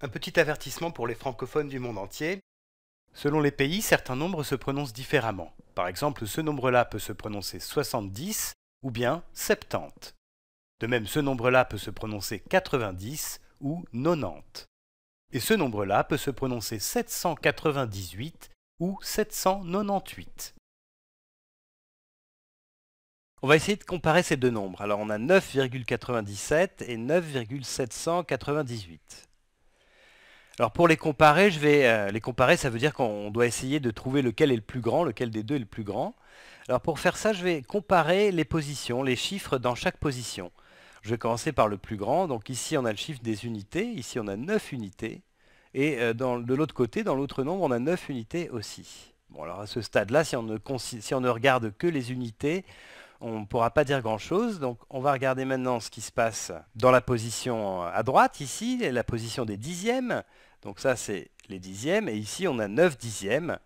Un petit avertissement pour les francophones du monde entier. Selon les pays, certains nombres se prononcent différemment. Par exemple, ce nombre-là peut se prononcer 70 ou bien 70. De même, ce nombre-là peut se prononcer 90 ou 90. Et ce nombre-là peut se prononcer 798 ou 798. On va essayer de comparer ces deux nombres. Alors on a 9,97 et 9,798. Alors pour les comparer, ça veut dire qu'on doit essayer de trouver lequel est le plus grand, lequel des deux est le plus grand. Alors pour faire ça, je vais comparer les positions, les chiffres dans chaque position. Je vais commencer par le plus grand. Donc ici on a le chiffre des unités, ici on a 9 unités. Et de l'autre côté, dans l'autre nombre, on a 9 unités aussi. Bon alors à ce stade-là, si on ne regarde que les unités, on ne pourra pas dire grand-chose. Donc on va regarder maintenant ce qui se passe dans la position à droite, ici, la position des dixièmes. Donc ça, c'est les dixièmes. Et ici, on a 9 dixièmes.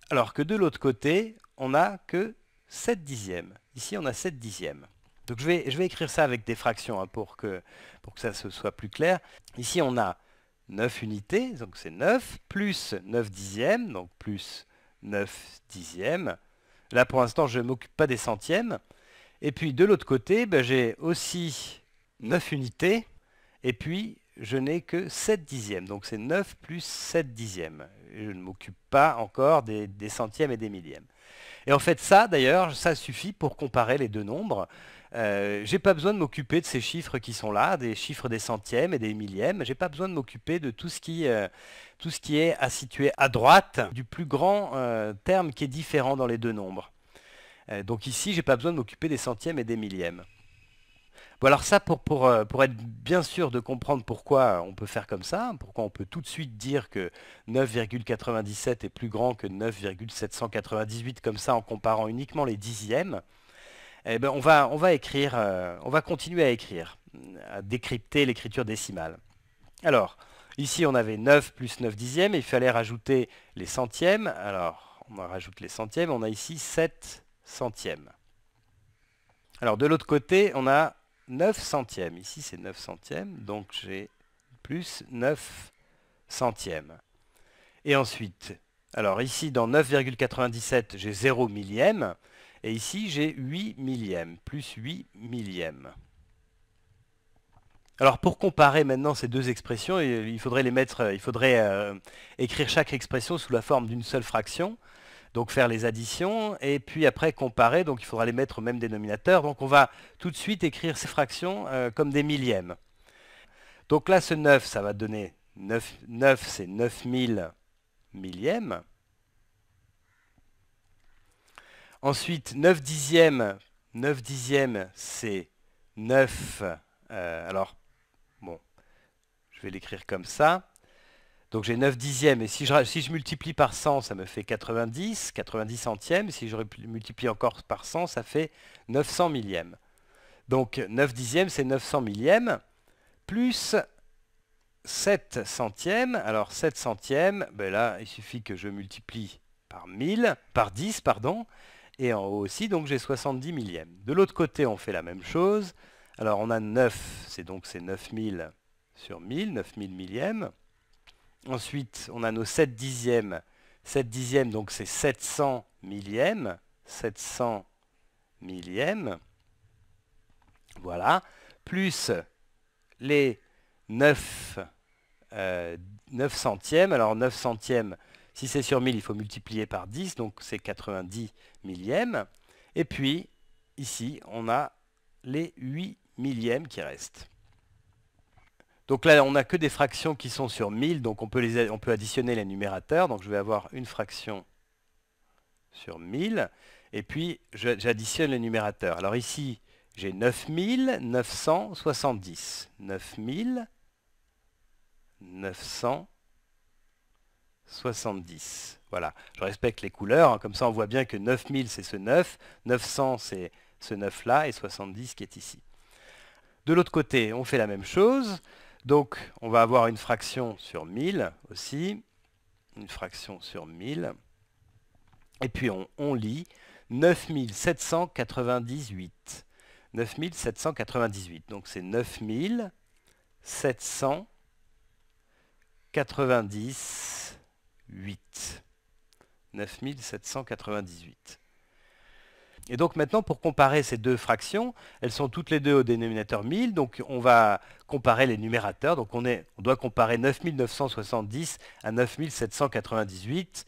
Alors que de l'autre côté, on n'a que 7 dixièmes. Ici, on a 7 dixièmes. Donc je vais écrire ça avec des fractions hein, pour que ça se soit plus clair. Ici, on a 9 unités, donc c'est 9, plus 9 dixièmes, donc plus 9 dixièmes. Là, pour l'instant, je ne m'occupe pas des centièmes. Et puis, de l'autre côté, j'ai aussi 9 unités, et puis je n'ai que 7 dixièmes. Donc, c'est 9 plus 7 dixièmes. Je ne m'occupe pas encore des centièmes et des millièmes. Et en fait, ça, d'ailleurs, ça suffit pour comparer les deux nombres. Je n'ai pas besoin de m'occuper de ces chiffres qui sont là, des chiffres des centièmes et des millièmes. Je n'ai pas besoin de m'occuper de tout ce qui est à situer à droite du plus grand terme qui est différent dans les deux nombres. Donc ici, je n'ai pas besoin de m'occuper des centièmes et des millièmes. Bon, alors ça, pour être bien sûr de comprendre pourquoi on peut faire comme ça, pourquoi on peut tout de suite dire que 9,97 est plus grand que 9,798 comme ça en comparant uniquement les dixièmes, eh ben on va continuer à écrire, à décrypter l'écriture décimale. Alors, ici on avait 9 plus 9 dixièmes, et il fallait rajouter les centièmes. Alors, on rajoute les centièmes, on a ici 7 centièmes. Alors, de l'autre côté, on a 9 centièmes. Ici, c'est 9 centièmes, donc j'ai plus 9 centièmes. Et ensuite, alors ici, dans 9,97, j'ai 0 millième. Et ici, j'ai 8 millièmes, plus 8 millièmes. Alors pour comparer maintenant ces deux expressions, il faudrait écrire chaque expression sous la forme d'une seule fraction, donc faire les additions, et puis après comparer, donc il faudra les mettre au même dénominateur. Donc on va tout de suite écrire ces fractions comme des millièmes. Donc là, ce 9, ça va donner 9, c'est 9000 millièmes. Ensuite, 9 dixièmes, c'est 9. Alors, bon, je vais l'écrire comme ça. Donc j'ai 9 dixièmes, et si je multiplie par 100, ça me fait 90 centièmes. Si je multiplie encore par 100, ça fait 900 millièmes. Donc 9 dixièmes, c'est 900 millièmes, plus 7 centièmes. Alors 7 centièmes, là, il suffit que je multiplie par 10, pardon. Et en haut aussi, donc j'ai 70 millièmes. De l'autre côté, on fait la même chose. Alors on a 9, c'est 9000 sur 1000, 9000 millièmes. Ensuite, on a nos 7 dixièmes. 7 dixièmes, donc c'est 700 millièmes. 700 millièmes. Voilà. Plus les 9 centièmes. Alors 9 centièmes, si c'est sur 1000, il faut multiplier par 10, donc c'est 90 millièmes. Et puis, ici, on a les 8 millièmes qui restent. Donc là, on n'a que des fractions qui sont sur 1000, donc on peut additionner les numérateurs. Donc je vais avoir une fraction sur 1000, et puis j'additionne les numérateurs. Alors ici, j'ai 9970. 9970. Voilà, je respecte les couleurs, hein, comme ça on voit bien que 9000 c'est ce 9, 900 c'est ce 9 là, et 70 qui est ici. De l'autre côté, on fait la même chose. Donc, on va avoir une fraction sur 1000 aussi. Une fraction sur 1000. Et puis, on lit 9798. 9798. Donc, c'est 9798 9798. 9798. Et donc maintenant, pour comparer ces deux fractions, elles sont toutes les deux au dénominateur 1000, donc on va comparer les numérateurs. Donc on doit comparer 9970 à 9798.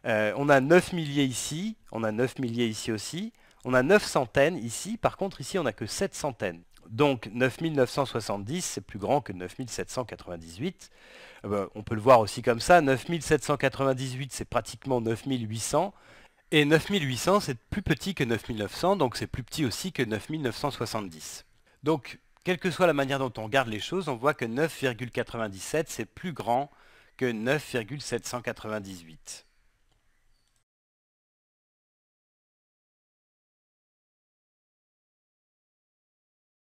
On a 9 milliers ici, on a 9 milliers ici aussi, on a 9 centaines ici, par contre ici on n'a que 7 centaines. Donc 9970 c'est plus grand que 9798. On peut le voir aussi comme ça, 9798 c'est pratiquement 9800. Et 9800, c'est plus petit que 9900, donc c'est plus petit aussi que 9970. Donc, quelle que soit la manière dont on regarde les choses, on voit que 9,97, c'est plus grand que 9,798.